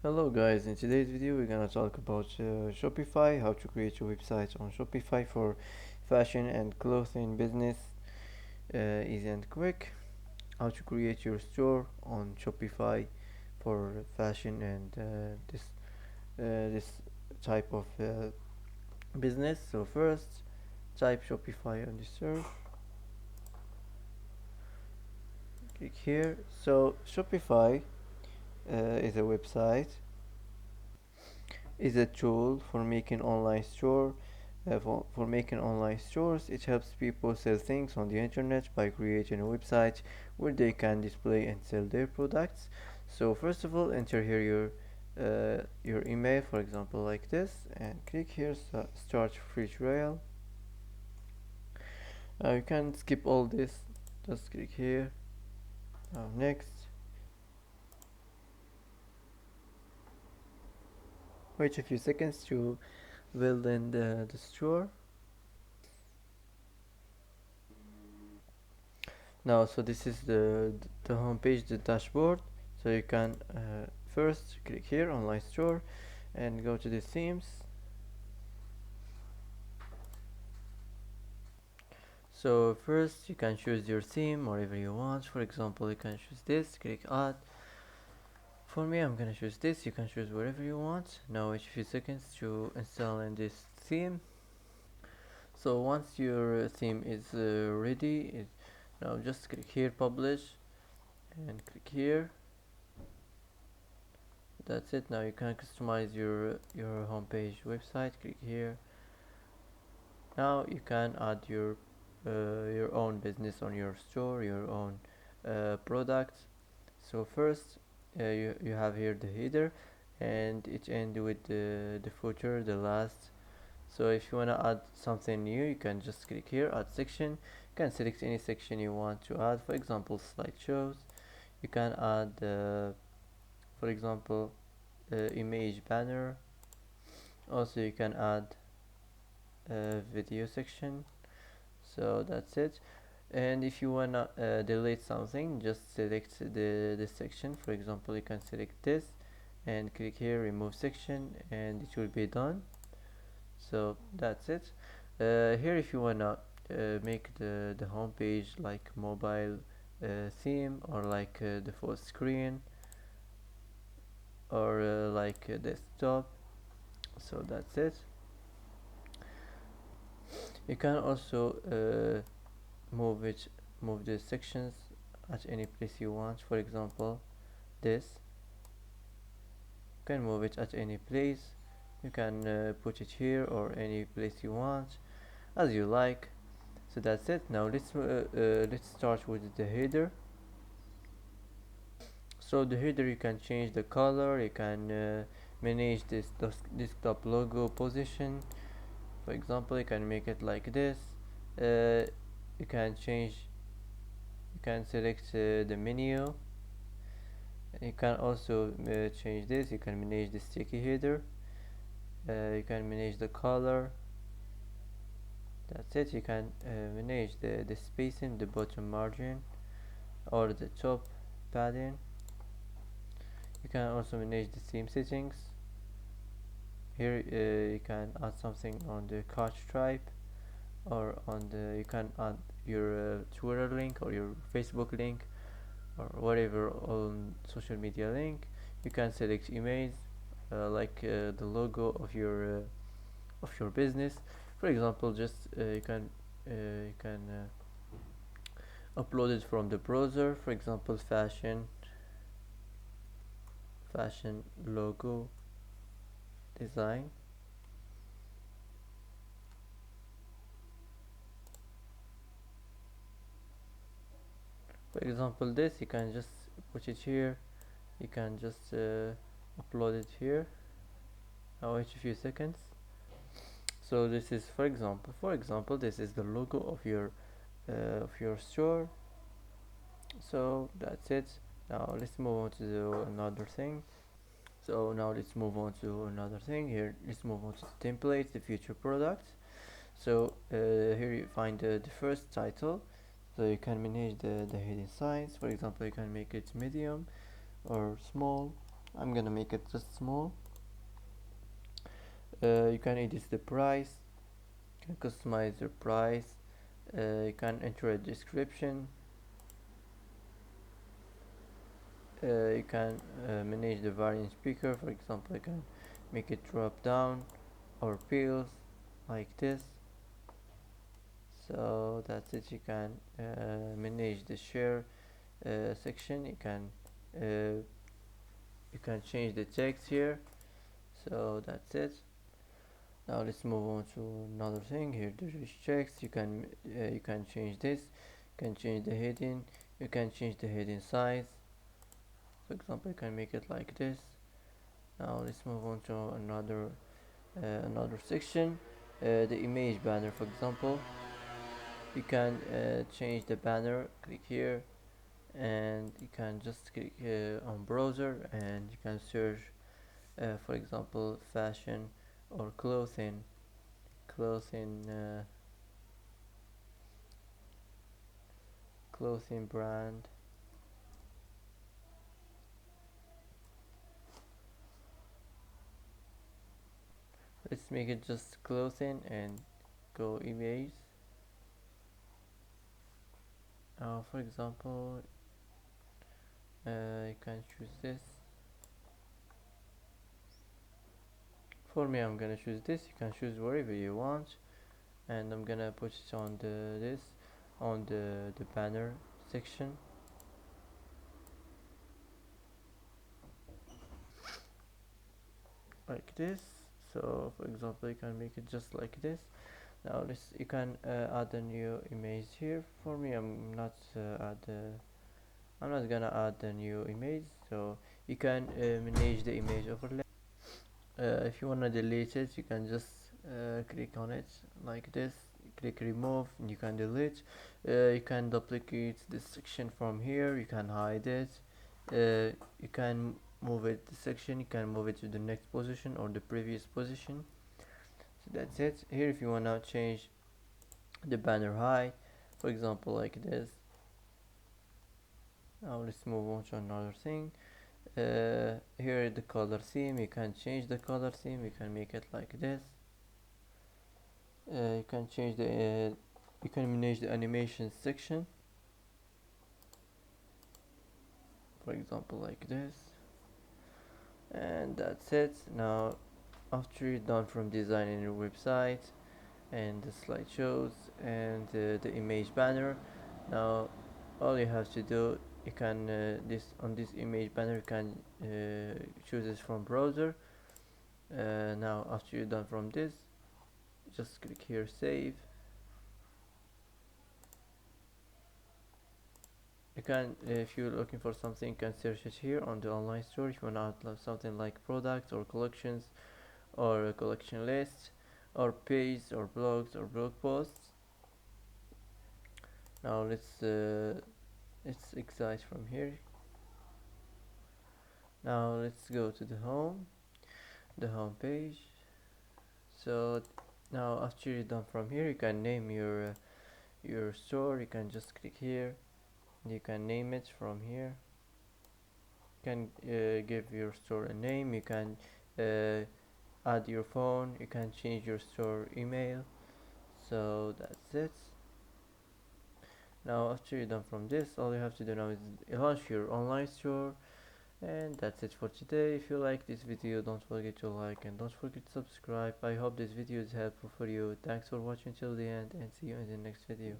Hello guys, in today's video we're gonna talk about Shopify, how to create your website on Shopify for fashion and clothing business, easy and quick. How to create your store on Shopify for fashion and this type of business. So first, type Shopify on the search. Click here. So Shopify is a website, is a tool for making online store. For making online stores, it helps people sell things on the internet by creating a website where they can display and sell their products. So first of all, enter here your email, for example, like this, and click here start free trial. You can skip all this. Just click here. Next. Wait a few seconds to build in the store. Now, so this is the home page, the dashboard. So you can first click here online store and go to the themes. So first you can choose your theme whatever you want. For example, you can choose this, click add. For me, I'm gonna choose this. You can choose whatever you want. Now wait a few seconds to install in this theme. So once your theme is ready, now just click here publish and click here. That's it. Now you can customize your homepage website. Click here. Now you can add your own business on your store, your own products. So first you have here the header, and it ends with the footer, the last. So if you want to add something new, you can just click here add section. You can select any section you want to add, for example slideshows. You can add for example image banner. Also you can add a video section. So that's it. And if you wanna delete something, just select the section. For example, you can select this and click here remove section, and it will be done. So that's it. Here if you wanna make the home page like mobile theme, or like the full screen, or like desktop, so that's it. You can also move move the sections at any place you want. For example, this, you can move it at any place. You can put it here or any place you want, as you like. So that's it. Now let's start with the header. So the header, you can change the color, you can manage this desktop logo position. For example, you can make it like this. You can change, you can select the menu. You can also change this. You can manage the sticky header. You can manage the color. That's it. You can manage the spacing, the bottom margin, or the top padding. You can also manage the theme settings. Here you can add something on the cart type, or on the, you can add your Twitter link or your Facebook link, or whatever on social media link. You can select images like the logo of your business. For example, just you can upload it from the browser. For example, fashion logo design. For example, this, you can just put it here. You can just upload it here. Now wait a few seconds. So this is, for example, this is the logo of your store. So that's it. Now let's move on to another thing. So now let's move on to another thing. Here, let's move on to the templates, the future products. So here you find the first title. So you can manage the hidden signs. For example, you can make it medium or small. I'm gonna make it just small. You can edit the price, you can customize your price, you can enter a description, you can manage the variant speaker. For example, you can make it drop down or pills like this. So that's it. You can manage the share section. You can change the text here. So that's it. Now let's move on to another thing. Here there is text. You can change this. You can change the heading. You can change the heading size. For example, you can make it like this. Now let's move on to another section. The image banner, for example. You can change the banner. Click here, and you can just click on browser, and you can search, for example, fashion or clothing clothing brand. Let's make it just clothing and go image. For example, you can choose this. For me, I'm gonna choose this. You can choose wherever you want, and I'm gonna put it on the banner section. Like this. So for example, you can make it just like this. Now you can add a new image here. For me, I'm not gonna add a new image. So you can manage the image overlay. If you wanna delete it, you can just click on it like this. Click remove, and you can delete. You can duplicate this section from here. You can hide it. You can move it the section. You can move it to the next position or the previous position. So that's it. Here, if you wanna change the banner height, for example, like this. Now let's move on to another thing. Here the color theme, you can change the color theme. You can make it like this. You can change you can manage the animation section, for example, like this. And that's it. Now after you're done from designing your website and the slideshows and the image banner, now all you have to do, you can this image banner, you can choose this from browser. Now after you're done from this, just click here save. You can, if you're looking for something, you can search it here on the online store. If you want to add something like products or collections or a collection list or page or blogs or blog posts. Now let's exit from here. Now let's go to the home page. So now after you're done from here, you can name your store. You can just click here. You can name it from here. You can give your store a name. You can add your phone. You can change your store email. So that's it. Now after you're done from this, all you have to do now is launch your online store. And that's it for today. If you like this video, don't forget to like and don't forget to subscribe. I hope this video is helpful for you. Thanks for watching till the end, and see you in the next video.